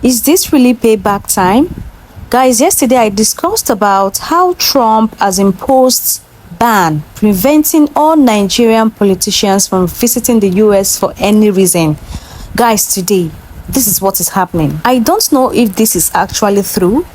Is this really payback time? Guys, yesterday I discussed about how Trump has imposed ban preventing all Nigerian politicians from visiting the US for any reason. Guys, today, this is what is happening. I don't know if this is actually true.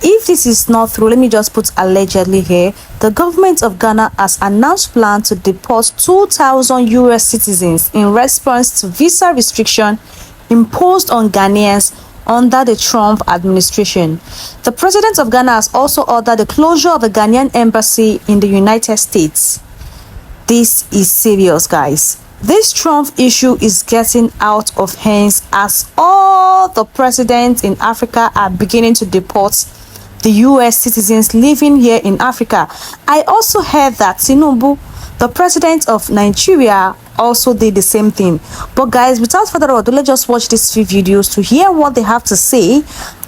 If this is not true, let me just put allegedly here. The government of Ghana has announced plan to deport 2,000 US citizens in response to visa restriction imposed on Ghanaians under the Trump administration. The president of Ghana has also ordered the closure of the Ghanaian embassy in the United States. This is serious, guys. This Trump issue is getting out of hands as all the presidents in Africa are beginning to deport the US citizens living here in Africa. I also heard that Tinubu, the president of Nigeria, also did the same thing. But guys, without further ado, let's just watch these few videos to hear what they have to say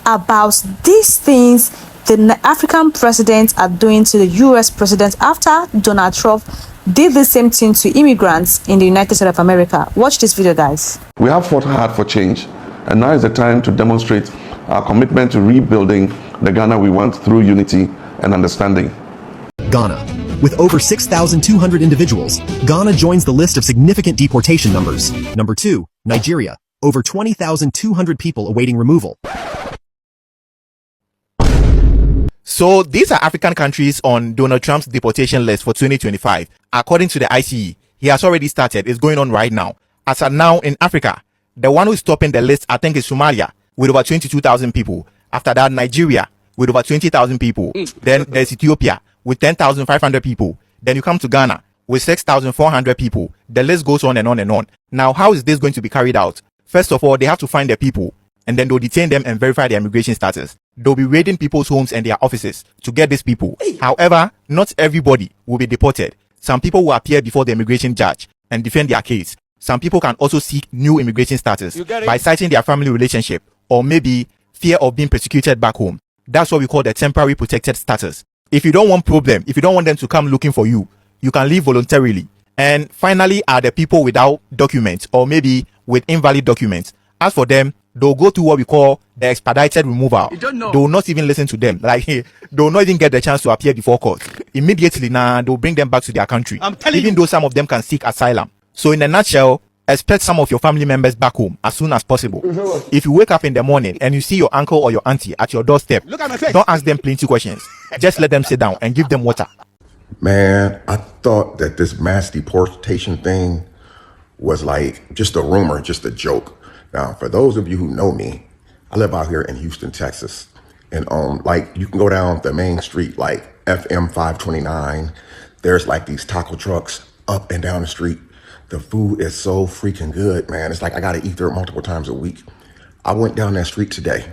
about these things the African presidents are doing to the US president after Donald Trump did the same thing to immigrants in the United States of America. Watch this video, guys. We have fought hard for change, and now is the time to demonstrate our commitment to rebuilding the Ghana we want through unity and understanding. Ghana. With over 6,200 individuals, Ghana joins the list of significant deportation numbers. Number 2, Nigeria. Over 20,200 people awaiting removal. So these are African countries on Donald Trump's deportation list for 2025. According to the ICE, he has already started. It's going on right now. As of now in Africa, the one who's topping the list, I think, is Somalia with over 22,000 people. After that, Nigeria with over 20,000 people. Then there's Ethiopia with 10,500 people. Then you come to Ghana with 6,400 people. The list goes on and on and on. Now, how is this going to be carried out? First of all, they have to find the people, and then they'll detain them and verify their immigration status. They'll be raiding people's homes and their offices to get these people. However, not everybody will be deported. Some people will appear before the immigration judge and defend their case. Some people can also seek new immigration status by citing their family relationship or maybe fear of being persecuted back home. That's what we call the temporary protected status. If you don't want problem, if you don't want them to come looking for you, you can leave voluntarily. And finally are the people without documents or maybe with invalid documents. As for them, they'll go through what we call the expedited removal. They will not even listen to them. Like, they will not even get the chance to appear before court. Immediately, they'll bring them back to their country. Even though some of them can seek asylum. So in a nutshell, expect some of your family members back home as soon as possible. If you wake up in the morning and you see your uncle or your auntie at your doorstep, don't ask them plenty questions. Just let them sit down and give them water. Man, I thought that this mass deportation thing was like just a rumor, just a joke. Now, for those of you who know me, I live out here in Houston, Texas. And like you can go down the main street, like FM 529. There's like these taco trucks up and down the street. The food is so freaking good, man. It's like I got to eat there multiple times a week. I went down that street today.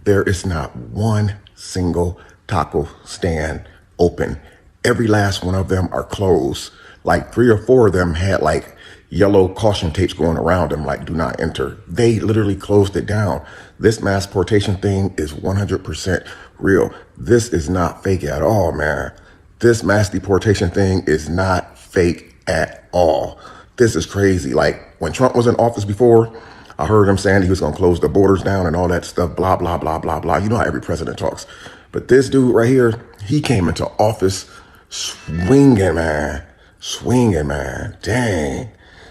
There is not one single taco stand open. Every last one of them are closed. Like 3 or 4 of them had like yellow caution tapes going around them, like do not enter. They literally closed it down. This mass deportation thing is 100% real. This is not fake at all, man. This mass deportation thing is not fake at all. This is crazy. Like when Trump was in office before, I heard him saying he was going to close the borders down and all that stuff, blah, blah, blah, blah, blah. You know how every president talks. But this dude right here, he came into office swinging, man. Swinging, man. Dang.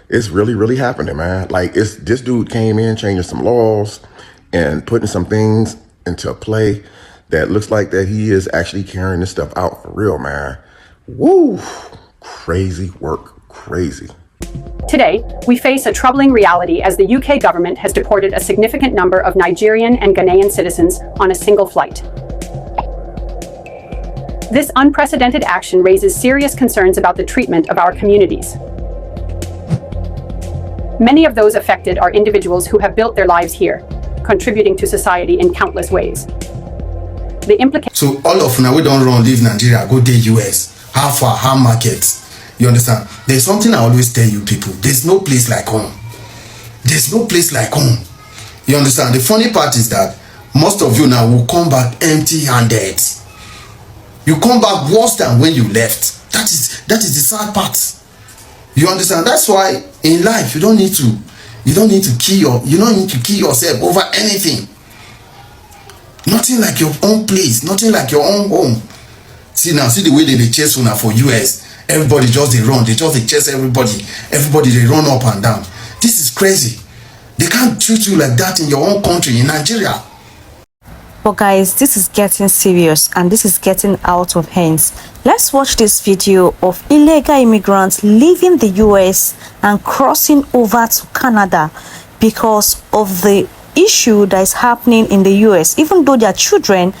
It's really, really happening, man. Like this dude came in changing some laws and putting some things into play that looks like that he is actually carrying this stuff out for real, man. Woo. Crazy work. Crazy. Today, we face a troubling reality as the UK government has deported a significant number of Nigerian and Ghanaian citizens on a single flight. This unprecedented action raises serious concerns about the treatment of our communities. Many of those affected are individuals who have built their lives here, contributing to society in countless ways. The implications. So all of now we don't run leave Nigeria, go to US. How far? How markets? You understand? There's something I always tell you people. There's no place like home. There's no place like home. You understand? The funny part is that most of you now will come back empty-handed. You come back worse than when you left. That is the sad part. You understand? That's why in life you don't need to kill yourself over anything. Nothing like your own place, nothing like your own home. See now, see the way they chase una for US. Everybody just they run, they chase everybody. Everybody they run up and down. This is crazy. They can't treat you like that in your own country, in Nigeria. But guys, this is getting serious and this is getting out of hands. Let's watch this video of illegal immigrants leaving the US and crossing over to Canada because of the issue that is happening in the US. Even though their children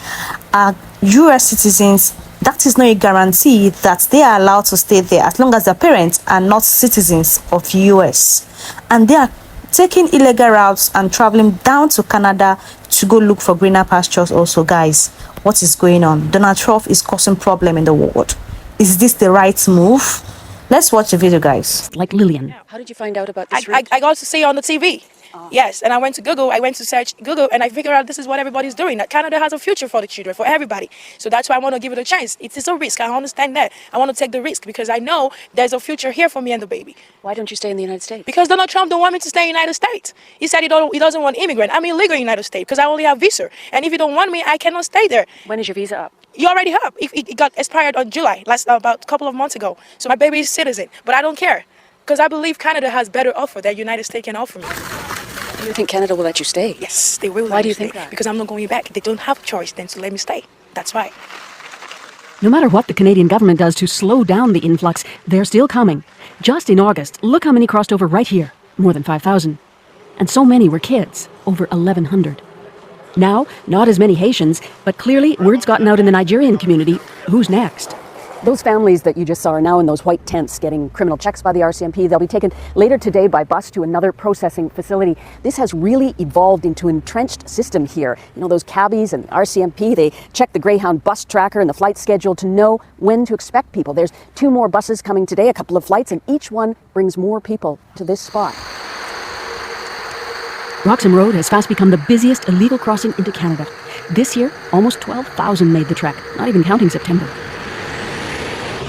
are US citizens, that is not a guarantee that they are allowed to stay there as long as their parents are not citizens of US. And they are taking illegal routes and traveling down to Canada to go look for greener pastures also. Guys, what is going on? Donald Trump is causing problem in the world. Is this the right move? Let's watch the video, guys. Like Lillian. How did you find out about this? I got to see it on the TV. Yes, and I went to Google. I went to search Google, and I figured out this is what everybody's doing. That Canada has a future for the children, for everybody. So that's why I want to give it a chance. It is a risk. I understand that. I want to take the risk because I know there's a future here for me and the baby. Why don't you stay in the United States? Because Donald Trump don't want me to stay in the United States. He said he doesn't want immigrant. I'm illegal in the United States because I only have visa. And if you don't want me, I cannot stay there. When is your visa up? You already have. It got expired on July, about a couple of months ago. So my baby is citizen, but I don't care because I believe Canada has better offer than United States can offer me. You think Canada will let you stay? Yes, they will. Why do you think that? Because I'm not going back. They don't have a choice then to let me stay. That's why. No matter what the Canadian government does to slow down the influx, they're still coming. Just in August, look how many crossed over right here. More than 5,000. And so many were kids. Over 1,100. Now, not as many Haitians, but clearly word's gotten out in the Nigerian community. Who's next? Those families that you just saw are now in those white tents getting criminal checks by the RCMP. They'll be taken later today by bus to another processing facility. This has really evolved into an entrenched system here. You know, those cabbies and RCMP, they check the Greyhound bus tracker and the flight schedule to know when to expect people. There's 2 more buses coming today, a couple of flights, and each one brings more people to this spot. Roxham Road has fast become the busiest illegal crossing into Canada. This year, almost 12,000 made the trek, not even counting September.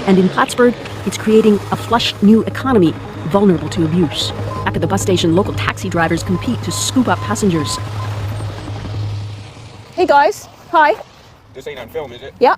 And in Plattsburgh, it's creating a flush new economy vulnerable to abuse. Back at the bus station, local taxi drivers compete to scoop up passengers. Hey guys, hi. This ain't on film, is it? Yeah.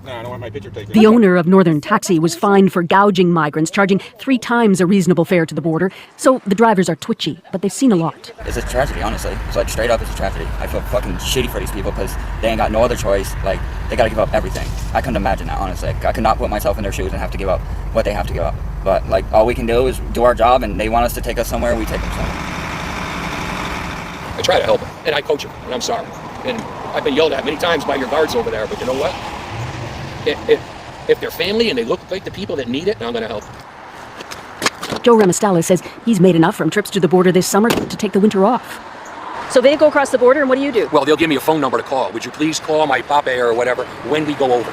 No, I don't want my picture taken. The owner of Northern Taxi was fined for gouging migrants, charging 3 times a reasonable fare to the border. So the drivers are twitchy, but they've seen a lot. It's a tragedy, honestly. It's like straight up, it's a tragedy. I feel fucking shitty for these people because they ain't got no other choice. Like, they gotta give up everything. I couldn't imagine that, honestly. I could not put myself in their shoes and have to give up what they have to give up. But, like, all we can do is do our job, and they want us to take us somewhere, we take them somewhere. I try to help them, and I coach them, and I'm sorry. And I've been yelled at many times by your guards over there, but you know what? If they're family and they look like the people that need it, I'm going to help. Joe Ramestala says he's made enough from trips to the border this summer to take the winter off. So they go across the border, and what do you do? Well, they'll give me a phone number to call. Would you please call my papa or whatever when we go over?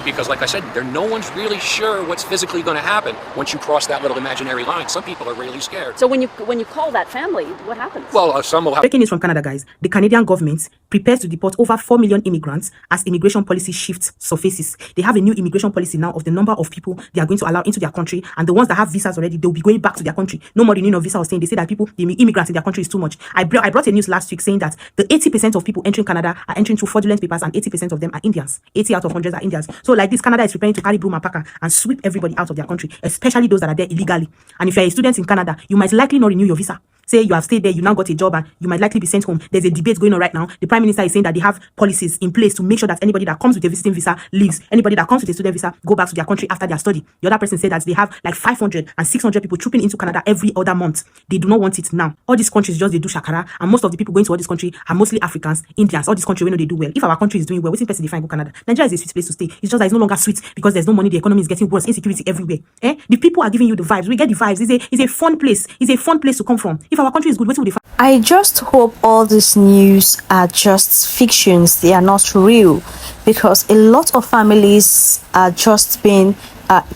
Because like I said, no one's really sure what's physically going to happen once you cross that little imaginary line. Some people are really scared. So when you call that family, what happens? Well, some will have... Breaking news from Canada, guys. The Canadian government prepares to deport over 4 million immigrants as immigration policy shifts surfaces. They have a new immigration policy now of the number of people they are going to allow into their country, and the ones that have visas already, they'll be going back to their country. No more renewing of visa or saying. They say that the immigrants in their country is too much. I brought a news last week saying that the 80% of people entering Canada are entering through fraudulent papers, and 80% of them are Indians. 80 out of 100 are Indians. So like this, Canada is preparing to carry broom and packer and sweep everybody out of their country, especially those that are there illegally. And if you're a student in Canada, you might likely not renew your visa. Say you have stayed there, you now got a job, and you might likely be sent home. There's a debate going on right now. The Prime Minister is saying that they have policies in place to make sure that anybody that comes with a visiting visa leaves. Anybody that comes with a student visa go back to their country after their study. The other person said that they have like 500 and 600 people trooping into Canada every other month. They do not want it now. All these countries just they do shakara, and most of the people going to all this country are mostly Africans, Indians. All these countries we know they do well. If our country is doing well, we think person define go Canada. Nigeria is a sweet place to stay. It's just that it's no longer sweet because there's no money. The economy is getting worse. Insecurity everywhere. The people are giving you the vibes. We get the vibes. It's a fun place. It's a fun place to come from. If our country is good, what will they find? I just hope all these news are just fictions. They are not real, because a lot of families are just being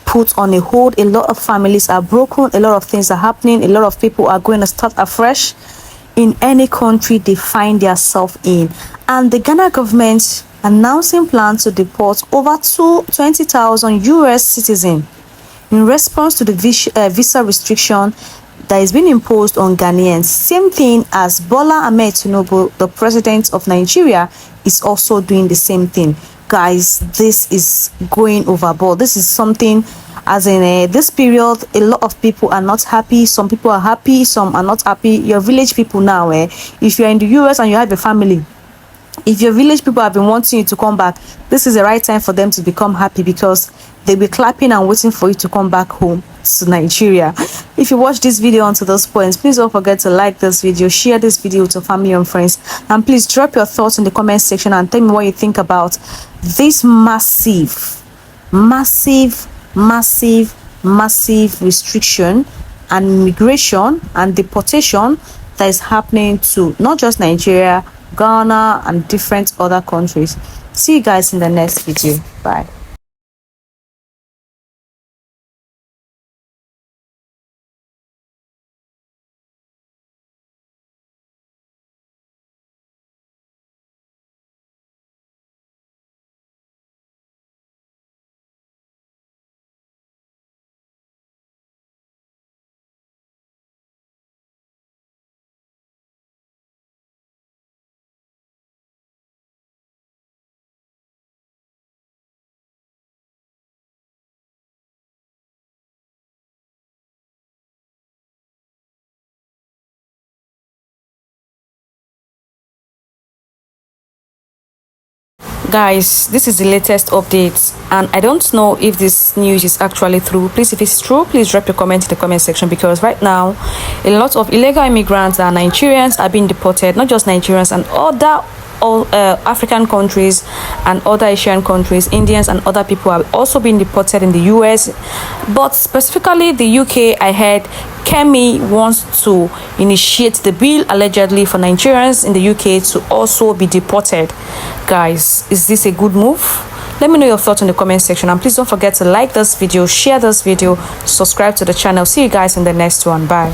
put on a hold. A lot of families are broken. A lot of things are happening. A lot of people are going to start afresh in any country they find themselves in. And the Ghana government announcing plans to deport over 20,000 US citizens in response to the visa restriction that is being imposed on Ghanaians. Same thing as Bola Ahmed Tinubu, the president of Nigeria, is also doing the same thing. Guys, this is going overboard. This is something, as in this period, a lot of people are not happy. Some people are happy, some are not happy. Your village people now, if you're in the US and you have a family, if your village people have been wanting you to come back, this is the right time for them to become happy, because they'll be clapping and waiting for you to come back home to Nigeria. If you watch this video onto those points, please don't forget to like this video, share this video with your family and friends, and please drop your thoughts in the comment section and tell me what you think about this massive restriction and immigration and deportation that is happening to not just Nigeria, Ghana, and different other countries. See you guys in the next video. Bye. Guys, this is the latest update, and I don't know if this news is actually true. Please, if it's true, please drop your comment in the comment section, because right now a lot of illegal immigrants and Nigerians are being deported. Not just Nigerians, and other African countries and other Asian countries. Indians and other people are also being deported in the US, but specifically the UK. I heard Kemi wants to initiate the bill allegedly for Nigerians in the UK to also be deported. Guys, is this a good move? Let me know your thoughts in the comment section, and please don't forget to like this video, share this video, subscribe to the channel. See you guys in the next one. Bye.